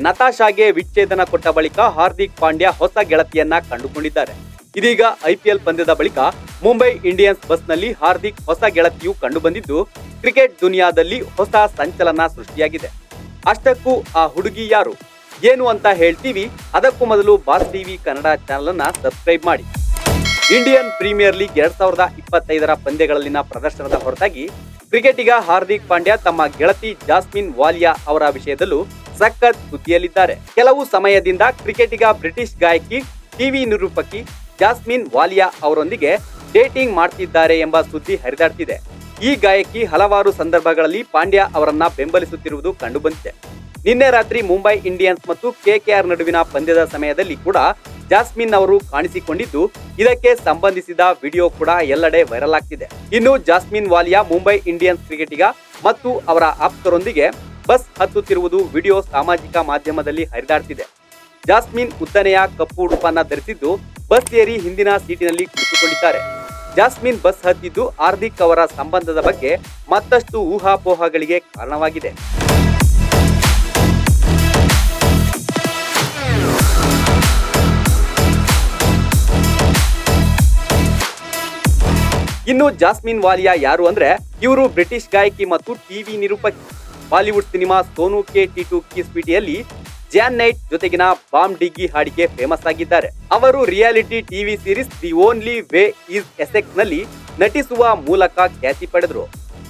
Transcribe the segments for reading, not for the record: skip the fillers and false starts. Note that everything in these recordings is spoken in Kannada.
ನತಾಶಾಗೆ ವಿಚ್ಛೇದನ ಕೊಟ್ಟ ಬಳಿಕ ಹಾರ್ದಿಕ್ ಪಾಂಡ್ಯ ಹೊಸ ಗೆಳತಿಯನ್ನ ಕಂಡುಕೊಂಡಿದ್ದಾರೆ. ಇದೀಗ ಐಪಿಎಲ್ ಪಂದ್ಯದ ಬಳಿಕ ಮುಂಬೈ ಇಂಡಿಯನ್ಸ್ ಬಸ್ನಲ್ಲಿ ಹಾರ್ದಿಕ್ ಹೊಸ ಗೆಳತಿಯು ಕಂಡುಬಂದಿದ್ದು ಕ್ರಿಕೆಟ್ ದುನಿಯಾದಲ್ಲಿ ಹೊಸ ಸಂಚಲನ ಸೃಷ್ಟಿಯಾಗಿದೆ. ಅಷ್ಟಕ್ಕೂ ಆ ಹುಡುಗಿ ಯಾರು ಏನು ಅಂತ ಹೇಳ್ತೀವಿ. ಅದಕ್ಕೂ ಮೊದಲು ಬಾಸ್ ಟಿವಿ ಕನ್ನಡ ಚಾನೆಲ್ ಅನ್ನ ಸಬ್ಸ್ಕ್ರೈಬ್ ಮಾಡಿ. ಇಂಡಿಯನ್ ಪ್ರೀಮಿಯರ್ ಲೀಗ್ 2025ರ ಪಂದ್ಯಗಳಲ್ಲಿನ ಪ್ರದರ್ಶನದ ಹೊರತಾಗಿ ಕ್ರಿಕೆಟಿಗ ಹಾರ್ದಿಕ್ ಪಾಂಡ್ಯ ತಮ್ಮ ಗೆಳತಿ ಜಾಸ್ಮಿನ್ ವಾಲಿಯಾ ಅವರ ವಿಷಯದಲ್ಲೂ ಸಖತ್ ಸುದ್ದಿಯಲ್ಲಿದ್ದಾರೆ. ಕೆಲವು ಸಮಯದಿಂದ ಕ್ರಿಕೆಟಿಗ ಬ್ರಿಟಿಷ್ ಗಾಯಕಿ, ಟಿವಿ ನಿರೂಪಕಿ ಜಾಸ್ಮಿನ್ ವಾಲಿಯಾ ಅವರೊಂದಿಗೆ ಡೇಟಿಂಗ್ ಮಾಡ್ತಿದ್ದಾರೆ ಎಂಬ ಸುದ್ದಿ ಹರಿದಾಡ್ತಿದೆ. ಈ ಗಾಯಕಿ ಹಲವಾರು ಸಂದರ್ಭಗಳಲ್ಲಿ ಪಾಂಡ್ಯ ಅವರನ್ನ ಬೆಂಬಲಿಸುತ್ತಿರುವುದು ಕಂಡುಬಂದಿದೆ. ನಿನ್ನೆ ರಾತ್ರಿ ಮುಂಬೈ ಇಂಡಿಯನ್ಸ್ ಮತ್ತು ಕೆಕೆಆರ್ ನಡುವಿನ ಪಂದ್ಯದ ಸಮಯದಲ್ಲಿ ಕೂಡ ಜಾಸ್ಮಿನ್ ಅವರು ಕಾಣಿಸಿಕೊಂಡಿದ್ದು, ಇದಕ್ಕೆ ಸಂಬಂಧಿಸಿದ ವಿಡಿಯೋ ಕೂಡ ಎಲ್ಲೆಡೆ ವೈರಲ್ ಆಗ್ತಿದೆ. ಇನ್ನು ಜಾಸ್ಮಿನ್ ವಾಲಿಯಾ ಮುಂಬೈ ಇಂಡಿಯನ್ಸ್ ಕ್ರಿಕೆಟಿಗ ಮತ್ತು ಅವರ ಆಪ್ತರೊಂದಿಗೆ ಬಸ್ ಹತ್ತುತ್ತಿರುವುದು ವಿಡಿಯೋ ಸಾಮಾಜಿಕ ಮಾಧ್ಯಮದಲ್ಲಿ ಹರಿದಾಡ್ತಿದೆ. ಜಾಸ್ಮಿನ್ ಉದ್ದನೆಯ ಕಪ್ಪು ಉಡುಪನ್ನ ಧರಿಸಿದ್ದು ಬಸ್ ಏರಿ ಹಿಂದಿನ ಸೀಟಿನಲ್ಲಿ ಕುಳಿತುಕೊಂಡಿದ್ದಾರೆ. ಜಾಸ್ಮಿನ್ ಬಸ್ ಹತ್ತಿದ್ದು ಹಾರ್ದಿಕ್ ಅವರ ಸಂಬಂಧದ ಬಗ್ಗೆ ಮತ್ತಷ್ಟು ಊಹಾಪೋಹಗಳಿಗೆ ಕಾರಣವಾಗಿದೆ. ಇನ್ನು ಜಾಸ್ಮಿನ್ ವಾಲಿಯಾ ಯಾರು ಅಂದ್ರೆ, ಇವರು ಬ್ರಿಟಿಷ್ ಗಾಯಕಿ ಮತ್ತು ಟಿವಿ ನಿರೂಪಕಿ. ಬಾಲಿವುಡ್ ಸಿನಿಮಾ ಸೋನು ಕೆ ಟಿಟು ಕಿ ಸ್ವೀಟಿಯಲ್ಲಿ ಜಾನ್ ನೈಟ್ ಜೊತೆಗಿನ ಬಾಂಬ್ ಡಿಗ್ಗಿ ಹಾಡಿಗೆ ಫೇಮಸ್ ಆಗಿದ್ದಾರೆ. ಅವರು reality TV series the only way is Essex ನಲ್ಲಿ ನಟಿಸುವ ಮೂಲಕ ಖ್ಯಾತಿ ಪಡೆದರು.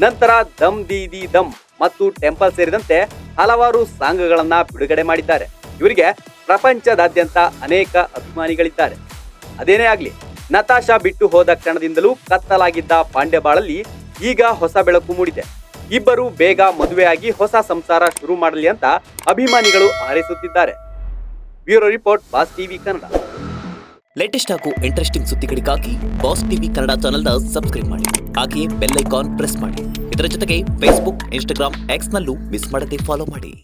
ನಂತರ ದಮ್ ದಿ ದಮ್ ಮತ್ತು ಟೆಂಪಲ್ ಸೇರಿದಂತೆ ಹಲವಾರು ಸಾಂಗ್ಗಳನ್ನ ಬಿಡುಗಡೆ ಮಾಡಿದ್ದಾರೆ. ಇವರಿಗೆ ಪ್ರಪಂಚದಾದ್ಯಂತ ಅನೇಕ ಅಭಿಮಾನಿಗಳಿದ್ದಾರೆ. ಅದೇನೇ ಆಗ್ಲಿ, ನತಾಶಾ ಬಿಟ್ಟು ಹೋದ ಕ್ಷಣದಿಂದಲೂ ಕತ್ತಲಾಗಿದ್ದ ಪಾಂಡ್ಯ ಬಾಳಲ್ಲಿ ಈಗ ಹೊಸ ಬೆಳಕು ಮೂಡಿದೆ. ಇಬ್ಬರು ಬೇಗ ಮದುವೆಯಾಗಿ ಹೊಸ ಸಂಸಾರ ಶುರು ಮಾಡಲಿ ಅಂತ ಅಭಿಮಾನಿಗಳು ಹಾರೈಸುತ್ತಿದ್ದಾರೆ. Bureau report, Boss TV Kannada. Latest ಹಾಗೂ ಇಂಟ್ರೆಸ್ಟಿಂಗ್ ಸುದ್ದಿಗಳಿಗಾಗಿ ಬಾಸ್ ಟಿವಿ ಕನ್ನಡ ಚಾನೆಲ್ನ ಸಬ್ಸ್ಕ್ರೈಬ್ ಮಾಡಿ. ಹಾಗೆಯೇ ಬೆಲ್ ಐಕಾನ್ ಪ್ರೆಸ್ ಮಾಡಿ. ಇದರ ಜೊತೆಗೆ ಫೇಸ್ಬುಕ್, ಇನ್ಸ್ಟಾಗ್ರಾಮ್, ಎಕ್ಸ್ ನಲ್ಲೂ ಮಿಸ್ ಮಾಡದೆ ಫಾಲೋ ಮಾಡಿ.